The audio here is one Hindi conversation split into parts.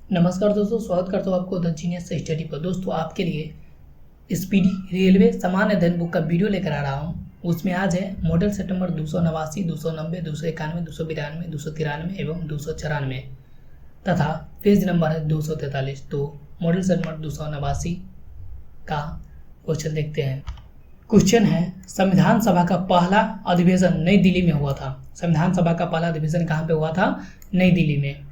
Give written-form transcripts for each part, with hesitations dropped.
नमस्कार दोस्तों, स्वागत करता हूँ आपको द जीनियस स्टडी पर। दोस्तों, आपके लिए स्पीडी रेलवे सामान्य अध्ययन बुक का वीडियो लेकर आ रहा हूँ। उसमें आज है मॉडल सेट नंबर 289, 290, 291, 292, 293 एवं 294 तथा पेज नंबर है 243। तो मॉडल सेट नंबर 289 का क्वेश्चन देखते हैं। क्वेश्चन है, संविधान सभा का पहला अधिवेशन नई दिल्ली में हुआ था। संविधान सभा का पहला अधिवेशन कहाँ पे हुआ था? नई दिल्ली में।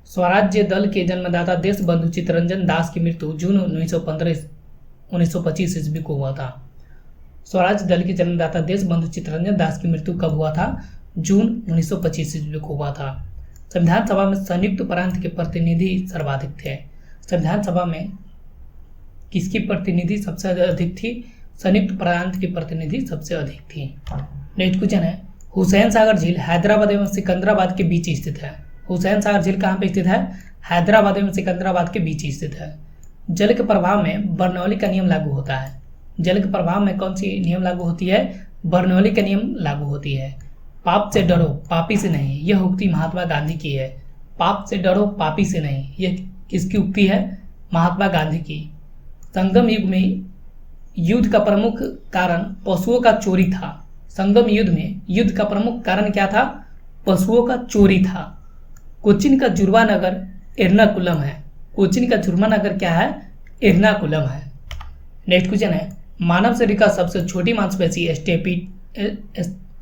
स्वराज्य दल के जन्मदाता देशबंधु चित्तरंजन दास की मृत्यु जून 1925 ईस्वी को हुआ था। स्वराज्य दल के जन्मदाता देशबंधु चित्तरंजन दास की मृत्यु कब हुआ था? जून 1925 ईस्वी को हुआ था। संविधान सभा में संयुक्त प्रांत के प्रतिनिधि सर्वाधिक थे। संविधान सभा में किसकी प्रतिनिधि सबसे अधिक थी? संयुक्त प्रांत की प्रतिनिधि सबसे अधिक थी। नेक्स्ट क्वेश्चन है, हुसैन सागर झील हैदराबाद एवं सिकंदराबाद के बीच स्थित है। हुसैन सागर झील कहाँ पे स्थित है? हैदराबाद एवं सिकंदराबाद के बीच स्थित है। जल के प्रवाह में बर्नौली का नियम लागू होता है। जल के प्रवाह में कौन सी नियम लागू होती है? बर्नौली का नियम लागू होती है। पाप से डरो, पापी से नहीं, यह उक्ति महात्मा गांधी की है। पाप से डरो, पापी से नहीं, यह किसकी उक्ति है? महात्मा गांधी की। संगम युग में युद्ध का प्रमुख कारण पशुओं का चोरी था। संगम युद्ध में युद्ध का प्रमुख कारण क्या था? पशुओं का चोरी था। कोचीन का जुर्वा नगर एर्नाकुलम है। कोचीन का जुर्वा नगर क्या है? एर्नाकुलम है। नेक्स्ट क्वेश्चन है, मानव शरीर का सबसे छोटी मांसपेशी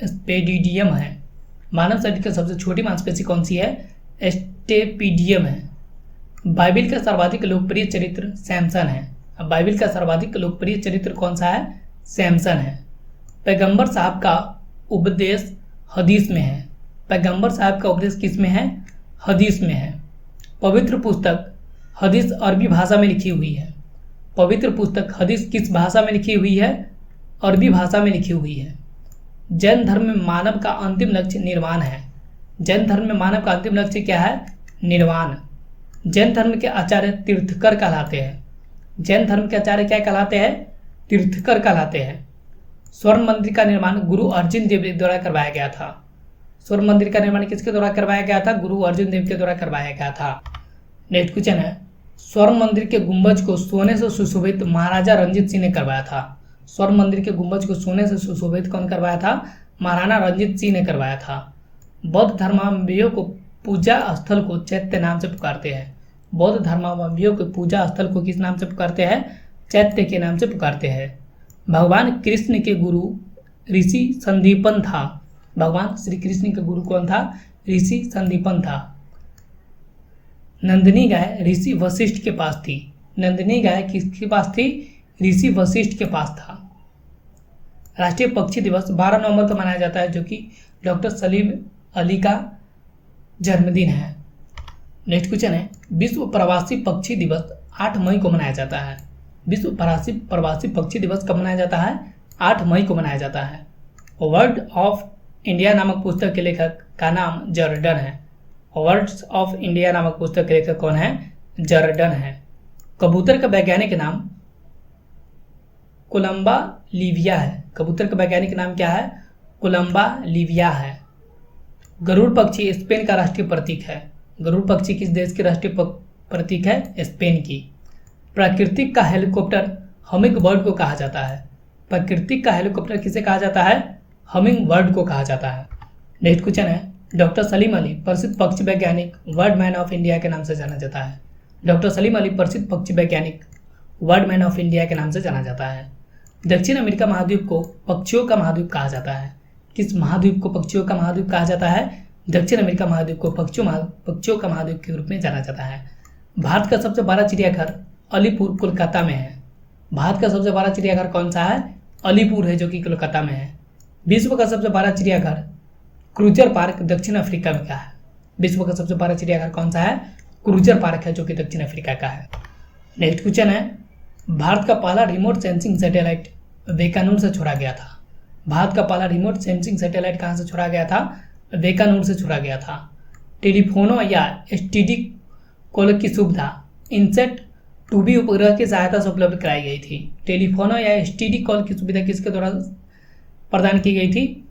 स्टेपिडियम है। मानव शरीर की सबसे छोटी मांसपेशी कौन सी है? स्टेपिडियम है। बाइबिल का सर्वाधिक लोकप्रिय चरित्र सैमसन है। अब बाइबिल का सर्वाधिक लोकप्रिय चरित्र कौन सा है? सैमसन है। पैगंबर साहब का उपदेश हदीस में है। पैगंबर साहब का उपदेश किस में है? हदीस में है। पवित्र पुस्तक हदीस अरबी भाषा में लिखी हुई है। पवित्र पुस्तक हदीस किस भाषा में लिखी हुई है? अरबी भाषा में लिखी हुई है। जैन धर्म में मानव का अंतिम लक्ष्य निर्वाण है। जैन धर्म में मानव का अंतिम लक्ष्य क्या है? निर्वाण। जैन धर्म के आचार्य तीर्थकर कहलाते हैं। जैन धर्म के आचार्य क्या कहलाते हैं? तीर्थकर कहलाते हैं। स्वर्ण मंदिर का निर्माण गुरु अर्जुन देव द्वारा करवाया गया था। स्वर्ण मंदिर का निर्माण किसके द्वारा करवाया गया था? गुरु अर्जुन देव के द्वारा करवाया गया था। नेक्स्ट क्वेश्चन है, स्वर्ण मंदिर के गुंबज को सोने से सुशोभित महाराजा रंजीत सिंह ने करवाया था। स्वर्ण मंदिर के गुंबज को सोने से सुशोभित कौन करवाया था? महाराणा रंजीत सिंह ने करवाया था। बौद्ध धर्मावलंबियों को पूजा स्थल को चैत्य नाम से पुकारते हैं। बौद्ध धर्मावलंबियों के पूजा स्थल को किस नाम से पुकारते हैं? चैत्य के नाम से पुकारते हैं। भगवान कृष्ण के गुरु ऋषि संदीपन था। भगवान श्री कृष्ण का गुरु कौन था? ऋषि संदीपन था। नंदिनी गाय ऋषि वशिष्ठ के पास थी। नंदिनी गाय किसके पास थी? ऋषि वशिष्ठ के पास था। राष्ट्रीय पक्षी दिवस 12 नवंबर को मनाया जाता है, जो कि डॉक्टर सलीम अली का जन्मदिन है। नेक्स्ट क्वेश्चन है, विश्व प्रवासी पक्षी दिवस 8 मई को मनाया जाता है। विश्व प्रवासी पक्षी दिवस कब मनाया जाता है? 8 मई को मनाया जाता है। वर्ड ऑफ इंडिया नामक पुस्तक के लेखक का नाम जर्डन है। वर्ड्स ऑफ इंडिया नामक पुस्तक के लेखक कौन है? जर्डन है। कबूतर का वैज्ञानिक नाम कोलंबा लिविया है। कबूतर का वैज्ञानिक नाम क्या है? कोलंबा लिविया है। गरुड़ पक्षी स्पेन का राष्ट्रीय प्रतीक है। गरुड़ पक्षी किस देश की राष्ट्रीय प्रतीक है? स्पेन की। प्राकृतिक का हेलीकॉप्टर हमिंग बर्ड को कहा जाता है। प्राकृतिक का हेलीकॉप्टर किसे कहा जाता है? हमिंग बर्ड को कहा जाता है। नेक्स्ट क्वेश्चन है, डॉक्टर सलीम अली प्रसिद्ध पक्षी वैज्ञानिक वर्ल्ड मैन ऑफ इंडिया के नाम से जाना जाता है। डॉक्टर सलीम अली प्रसिद्ध पक्षी वैज्ञानिक वर्ल्ड मैन ऑफ इंडिया के नाम से जाना जाता है। दक्षिण अमेरिका महाद्वीप को पक्षियों का महाद्वीप कहा जाता है। किस महाद्वीप को पक्षियों का महाद्वीप कहा जाता है? दक्षिण अमेरिका महाद्वीप को पक्षियों का महाद्वीप के रूप में जाना जाता है। भारत का सबसे बड़ा चिड़ियाघर अलीपुर कोलकाता में है। भारत का सबसे बड़ा चिड़ियाघर कौन सा है? अलीपुर है, जो कि कोलकाता में है। विश्व का सबसे बड़ा चिड़ियाघर क्रूजर पार्क दक्षिण अफ्रीका में का है। विश्व का सबसे बड़ा चिड़ियाघर कौन सा है? क्रूजर पार्क है, जो कि दक्षिण अफ्रीका का है। नेक्स्ट क्वेश्चन है, भारत का पहला रिमोट सेंसिंग सैटेलाइट वेकानूर से छोड़ा गया था। भारत का पहला रिमोट सेंसिंग सैटेलाइट कहाँ से छोड़ा गया था? वेकानूर से छोड़ा गया था। टेलीफोनों या एसटीडी कॉल की सुविधा इनसेट 2B उपग्रह की सहायता से उपलब्ध कराई गई थी। टेलीफोनों या एसटीडी कॉल की सुविधा किसके द्वारा प्रदान की गई थी?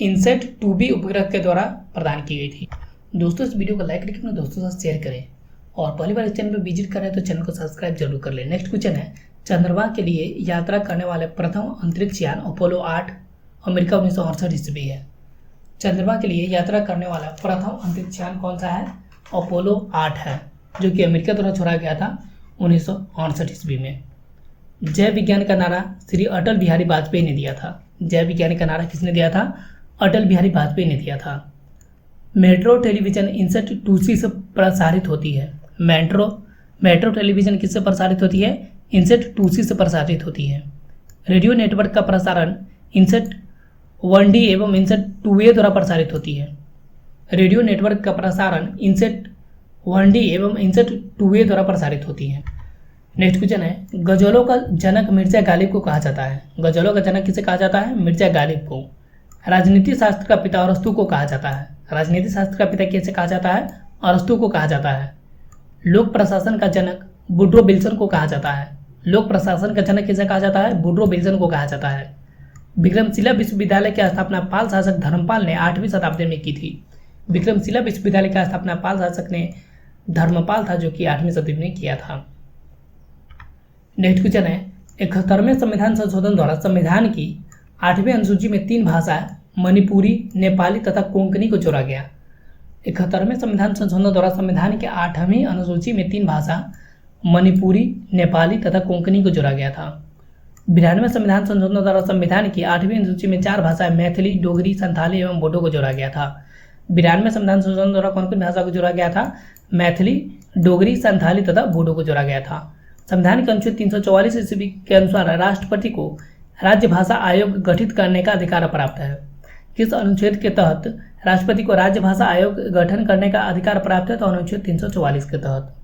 इनसेट 2B उपग्रह के द्वारा प्रदान की गई थी। दोस्तों, इस वीडियो को लाइक करके अपने दोस्तों के साथ शेयर करें और पहली बार इस चैनल पर विजिट कर रहे हैं तो चैनल को सब्सक्राइब जरूर कर लें। नेक्स्ट क्वेश्चन है, चंद्रमा के लिए यात्रा करने वाले प्रथम अंतरिक्ष यान अपोलो 8 अमेरिका 1968 ईस्वी है। चंद्रमा के लिए यात्रा करने वाला प्रथम अंतरिक्ष यान कौन सा है? अपोलो 8 है, जो कि अमेरिका द्वारा छोड़ा गया था 1968 ईस्वी में। जय विज्ञान का नारा श्री अटल बिहारी वाजपेयी ने दिया था। जय विज्ञान का नारा किसने दिया था? अटल बिहारी वाजपेयी ने दिया था। मेट्रो टेलीविजन इनसेट 2C से प्रसारित होती है। मेट्रो टेलीविजन किससे प्रसारित होती है? इनसेट 2C से प्रसारित होती है। रेडियो नेटवर्क का प्रसारण इनसेट 1D एवं इनसेट 2A द्वारा प्रसारित होती है। रेडियो नेटवर्क का प्रसारण इनसेट 1D एवं इनसेट 2A द्वारा प्रसारित होती है। नेक्स्ट क्वेश्चन है, गजलों का जनक मिर्जा गालिब को कहा जाता है। गजलों का जनक किसे कहा जाता है? मिर्जा गालिब को। राजनीति शास्त्र का पिता अरस्तू को कहा जाता है। राजनीति शास्त्र का पिता किसे कहा जाता है? अरस्तू को कहा जाता है। लोक प्रशासन का जनक वुड्रो विल्सन को कहा जाता है। लोक प्रशासन का जनक किसे कहा जाता है? वुड्रो विल्सन को कहा जाता है। विक्रमशिला विश्वविद्यालय की स्थापना पाल शासक धर्मपाल ने 8वीं शताब्दी में की थी। विक्रमशिला विश्वविद्यालय की स्थापना पाल शासक ने धर्मपाल था, जो कि 8वीं शताब्दी में किया था। नेक्स्ट क्वेश्चन है, 71वें संविधान संशोधन द्वारा संविधान की 8वीं अनुसूची में 3 भाषाएं मणिपुरी, नेपाली तथा कोंकणी को जोड़ा गया। 71वें संविधान संशोधन द्वारा संविधान के 8वीं अनुसूची में 3 भाषा मणिपुरी, नेपाली तथा कोंकणी को जोड़ा गया था। 92वें संविधान संशोधन द्वारा संविधान की 8वीं अनुसूची में 4 भाषाएं मैथिली, डोगरी, संथाली एवं बोडो को जोड़ा गया था। 92वें संविधान संशोधन द्वारा कौन कौन भाषा को जोड़ा गया था? मैथिली, डोगरी, संथाली तथा बोडो को जोड़ा गया था। संविधान के अनुच्छेद 344 ईस्वी के अनुसार राष्ट्रपति को राज्य भाषा आयोग गठित करने का अधिकार प्राप्त है। किस अनुच्छेद के तहत राष्ट्रपति को राज्य भाषा आयोग गठन करने का अधिकार प्राप्त है? तो अनुच्छेद 344 के तहत।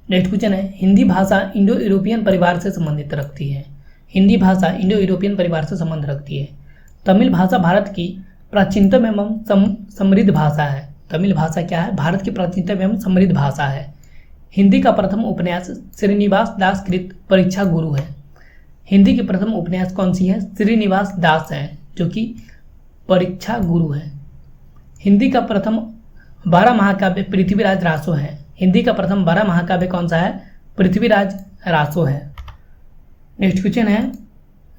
नेक्स्ट क्वेश्चन है, हिंदी भाषा इंडो यूरोपियन परिवार से संबंधित रखती है। हिंदी भाषा इंडो यूरोपियन परिवार से संबंध रखती है। तमिल भाषा भारत की प्राचीनतम एवं समृद्ध भाषा है। तमिल भाषा क्या है? भारत की प्राचीनतम एवं समृद्ध भाषा है। हिंदी का प्रथम उपन्यास श्रीनिवास दास कृत परीक्षा गुरु है। हिंदी की प्रथम उपन्यास कौन सी है? श्रीनिवास दास है, जो कि परीक्षा गुरु है। हिंदी का प्रथम 12 महाकाव्य पृथ्वीराज रासो है। हिंदी का प्रथम 12 महाकाव्य कौन सा है? पृथ्वीराज रासो है। नेक्स्ट क्वेश्चन है,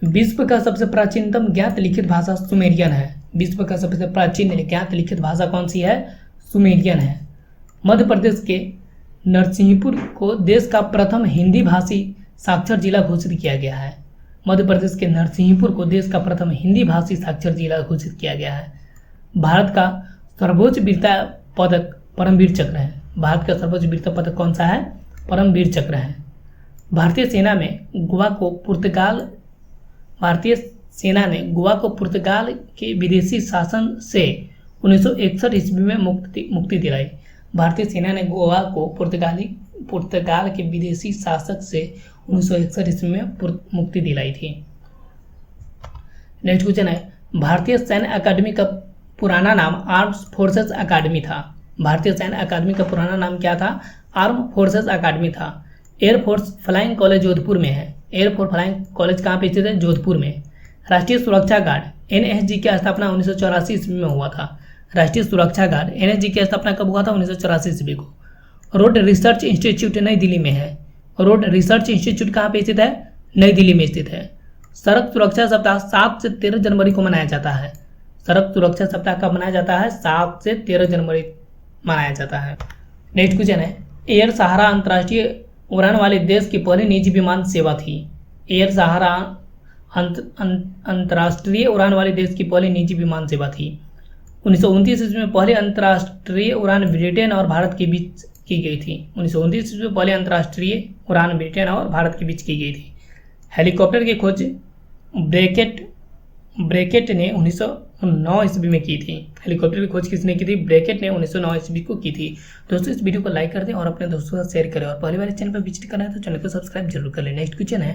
विश्व का सबसे प्राचीनतम ज्ञात लिखित भाषा सुमेरियन है। विश्व का सबसे प्राचीन ज्ञात लिखित भाषा कौन सी है? सुमेरियन है। मध्य प्रदेश के नरसिंहपुर को देश का प्रथम हिंदी भाषी साक्षर जिला घोषित किया गया है। मध्य प्रदेश के नरसिंहपुर को देश का प्रथम हिंदी भाषी साक्षर जिला घोषित किया गया है। भारत का सर्वोच्च वीरता पदक परमवीर चक्र है। भारत का सर्वोच्च वीरता पदक कौन सा है? परमवीर चक्र है। भारतीय सेना ने गोवा को पुर्तगाल के विदेशी शासन से 1961 ईस्वी में मुक्ति दिलाई। भारतीय सेना ने गोवा को पुर्तगाल के विदेशी शासक से 1961 ईस्वी में मुक्ति दिलाई थी। नेक्स्ट क्वेश्चन है, भारतीय सैन्य अकादमी का पुराना नाम आर्म्ड फोर्सेस अकादमी था। भारतीय सैन्य अकादमी का पुराना नाम क्या था? आर्म फोर्सेस अकादमी था। एयरफोर्स फ्लाइंग कॉलेज जोधपुर में है। एयरफोर्स फ्लाइंग कॉलेज कहाँ पे स्थित है? जोधपुर में। राष्ट्रीय सुरक्षा गार्ड NSG की स्थापना 1984 ईस्वी में हुआ था। राष्ट्रीय सुरक्षा गार्ड NSG की स्थापना कब हुआ था? 1984 ईस्वी को। रोड रिसर्च इंस्टीट्यूट नई दिल्ली में है। रोड रिसर्च इंस्टीट्यूट कहाँ पे स्थित है? नई दिल्ली में स्थित है। सड़क सुरक्षा सप्ताह 7 से 13 जनवरी को मनाया जाता है। सड़क सुरक्षा सप्ताह कब मनाया जाता है? 7 से 13 जनवरी मनाया जाता है। नेक्स्ट क्वेश्चन है, एयर सहारा अंतर्राष्ट्रीय उड़ान वाले देश की पहली निजी विमान सेवा थी। एयर सहारा अंतर्राष्ट्रीय उड़ान वाले देश की पहली निजी विमान सेवा थी। 1929 ईस्वी में पहली अंतर्राष्ट्रीय उड़ान ब्रिटेन और भारत के बीच की गई थी। 1929 ईस्वी में पहली अंतर्राष्ट्रीय उड़ान ब्रिटेन और भारत के बीच की गई थी। हेलीकॉप्टर की खोज ब्रैकेट ने 1909 ईस्वी में की थी। हेलीकॉप्टर की खोज किसने की थी? ब्रैकेट ने 1909 ईस्वी को की थी। दोस्तों, इस वीडियो को लाइक कर दें और अपने दोस्तों के साथ शेयर करें, और पहली बार इस चैनल पर विजिट करना है तो चैनल को सब्सक्राइब जरूर कर लें। नेक्स्ट क्वेश्चन है,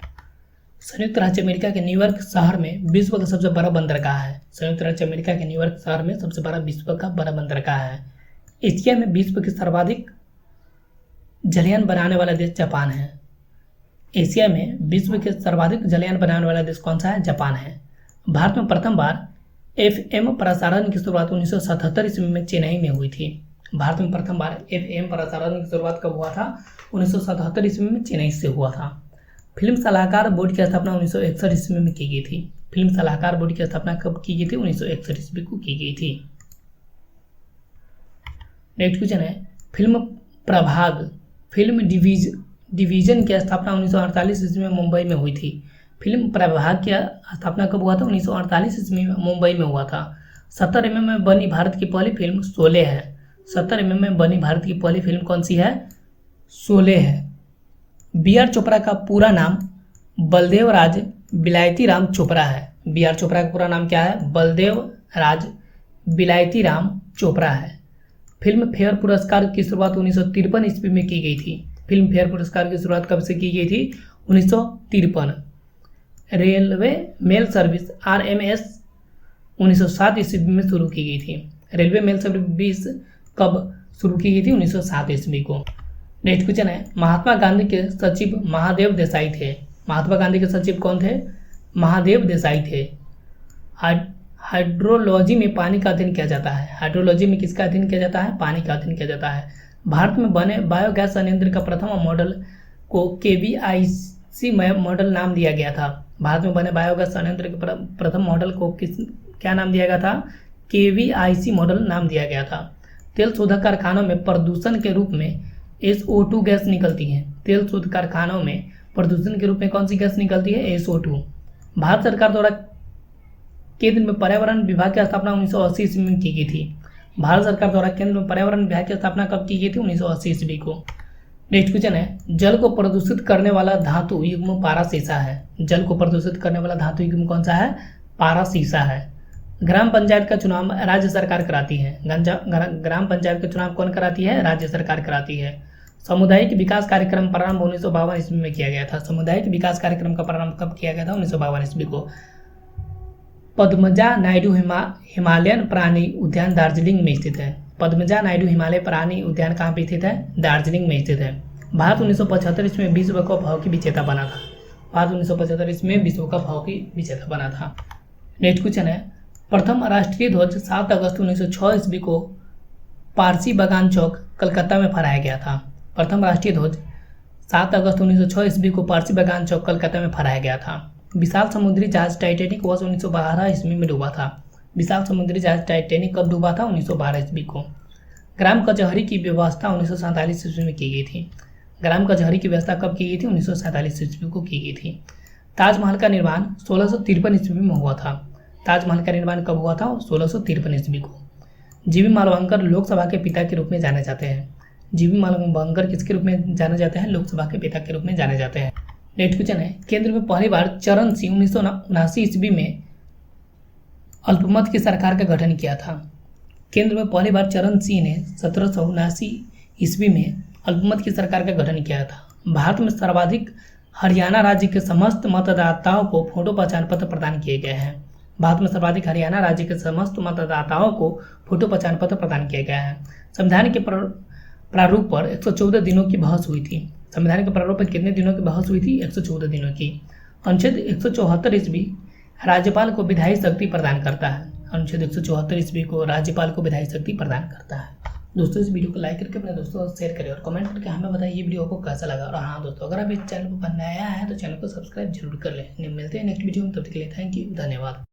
संयुक्त राज्य अमेरिका के न्यूयॉर्क शहर में विश्व का सबसे बड़ा बंदरगाह है। संयुक्त राज्य अमेरिका के न्यूयॉर्क शहर में सबसे बड़ा विश्व का बड़ा बंदरगाह है। एशिया में विश्व के सर्वाधिक जलयान बनाने वाला देश जापान है। एशिया में विश्व के सर्वाधिक जलयान बनाने वाला देश कौन सा है? जापान है। भारत में प्रथम बार FM प्रसारण की शुरुआत 1977 ईस्वी में चेन्नई में हुई थी। भारत में प्रथम बार FM प्रसारण की शुरुआत कब हुआ था? 1977 ईस्वी में चेन्नई से हुआ था। फिल्म सलाहकार बोर्ड की स्थापना 1961 ईस्वी में की गई थी। फिल्म सलाहकार बोर्ड की स्थापना कब की गई थी? 1961 ईस्वी को की गई थी। नेक्स्ट क्वेश्चन है, फिल्म प्रभाग फिल्म डिवीजन की स्थापना 1948 ईस्वी में मुंबई में हुई थी। फिल्म प्रभाग की स्थापना कब हुआ था? 1948 ईस्वी में मुंबई में हुआ था। 70 mm में बनी भारत की पहली फिल्म शोले है। 70 mm में बनी भारत की पहली फिल्म कौन सी है? शोले है। B.R. चोपड़ा का पूरा नाम बलदेव राज बिलायती राम चोपड़ा है। B.R. चोपड़ा का पूरा नाम क्या है? बलदेव राज बिलायती राम चोपड़ा है। फिल्म फेयर पुरस्कार की शुरुआत 1953 ईस्वी में की गई थी। फिल्म फेयर पुरस्कार की शुरुआत कब से की गई थी? 1953। रेलवे मेल सर्विस RMS 1907 ईस्वी में शुरू की गई थी। रेलवे मेल सर्विस कब शुरू की गई थी? 1907 ईस्वी को। नेक्स्ट क्वेश्चन है, महात्मा गांधी के सचिव महादेव देसाई थे। महात्मा गांधी के सचिव कौन थे? महादेव देसाई थे। हाइड्रोलॉजी में पानी का अध्ययन किया जाता है। हाइड्रोलॉजी में किसका अध्ययन किया जाता है? पानी का अध्ययन किया जाता है। भारत में बने बायोगैस संयंत्र का प्रथम मॉडल को KBIC मॉडल नाम दिया गया था। भारत में बने बायोगैस संयंत्र के प्रथम मॉडल को क्या नाम दिया गया था? KBIC मॉडल नाम दिया गया था। तेल शोधक कारखानों में प्रदूषण के रूप में SO2 गैस निकलती है। तेल शोधक कारखानों में प्रदूषण के रूप में कौन सी गैस निकलती है? SO2। भारत सरकार द्वारा केंद्र में पर्यावरण विभाग की स्थापना 1980 ईस्वी में की गई थी। भारत सरकार द्वारा केंद्र में पर्यावरण विभाग की स्थापना कब की गई थी? 1980 ईस्वी को। नेक्स्ट क्वेश्चन है, जल को प्रदूषित करने वाला धातु युग्म पारा सीसा है। जल को प्रदूषित करने वाला धातु युग्म कौन सा है? पारा सीसा है। ग्राम पंचायत का चुनाव राज्य सरकार कराती है। ग्राम पंचायत का चुनाव कौन कराती है? राज्य सरकार कराती है। सामुदायिक विकास कार्यक्रम प्रारंभ 1952 ईस्वी में किया गया था। सामुदायिक विकास कार्यक्रम का प्रारंभ कब किया गया था? 1952 ईस्वी को। पद्मजा नायडू हिमालयन प्राणी उद्यान दार्जिलिंग में स्थित है। पद्मजा नायडू हिमालय प्राणी उद्यान कहाँ पे स्थित है? दार्जिलिंग में स्थित है। भारत 1975 ईस्वी में विश्व कप हॉकी विजेता बना था। भारत 1975 ईस्वी में विश्व कप हॉकी विजेता बना था। नेक्स्ट क्वेश्चन है, प्रथम राष्ट्रीय ध्वज 7 अगस्त 1906 ईस्वी को पारसी बागान चौक कलकत्ता में फहराया गया था। प्रथम राष्ट्रीय ध्वज 7 अगस्त 1906 ईस्वी को पारसी बागान चौक कलकत्ता में फहराया गया था। विशाल समुद्री जहाज टाइटैनिक वर्ष 1912 ईस्वी में डूबा था। विशाल समुद्री जहाज टाइटैनिक कब डूबा था? 1912 ईस्वी को। ग्राम कचहरी की व्यवस्था 1947 ईस्वी में की गई थी। ग्राम कचहरी की व्यवस्था कब की गई थी? 1947 ईस्वी को की गई थी। ताजमहल का निर्माण 1653 ईस्वी में हुआ था। ताजमहल का निर्माण कब हुआ था? 1653 ईस्वी को। जीवी मालवंकर लोकसभा के पिता के रूप में जाने जाते हैं। जीवी मालवंकर किसके रूप में जाने जाते हैं? लोकसभा के पिता के रूप में जाने जाते हैं। नेक्स्ट क्वेश्चन है, केंद्र में पहली बार चरण सिंह 1979 ईस्वी में अल्पमत की सरकार का गठन किया था। केंद्र में पहली बार चरण सिंह ने 1779 ईस्वी में अल्पमत की सरकार का गठन किया था। भारत में सर्वाधिक हरियाणा राज्य के समस्त मतदाताओं को फोटो पहचान पत्र प्रदान किए गए हैं। भारत में सर्वाधिक हरियाणा राज्य के समस्त मतदाताओं को फोटो पहचान पत्र प्रदान किया गया है। संविधान के प्रारूप पर 114 दिनों की बहस हुई थी। संविधान के प्रारूप पर कितने दिनों की बहस हुई थी? 114 दिनों की। अनुच्छेद 174 ईस्वी राज्यपाल को विधायी शक्ति प्रदान करता है। अनुच्छेद 174 ईस्वी को राज्यपाल को विधायी शक्ति प्रदान करता है। दोस्तों, इस वीडियो को लाइक करके अपने दोस्तों को शेयर करें और कमेंट करके हमें बताइए ये वीडियो आपको कैसा लगा। और हाँ दोस्तों, अगर आप इस चैनल पर नया है तो चैनल को सब्सक्राइब जरूर कर लें। मिलते हैं नेक्स्ट वीडियो में, तब तक के लिए थैंक यू, धन्यवाद।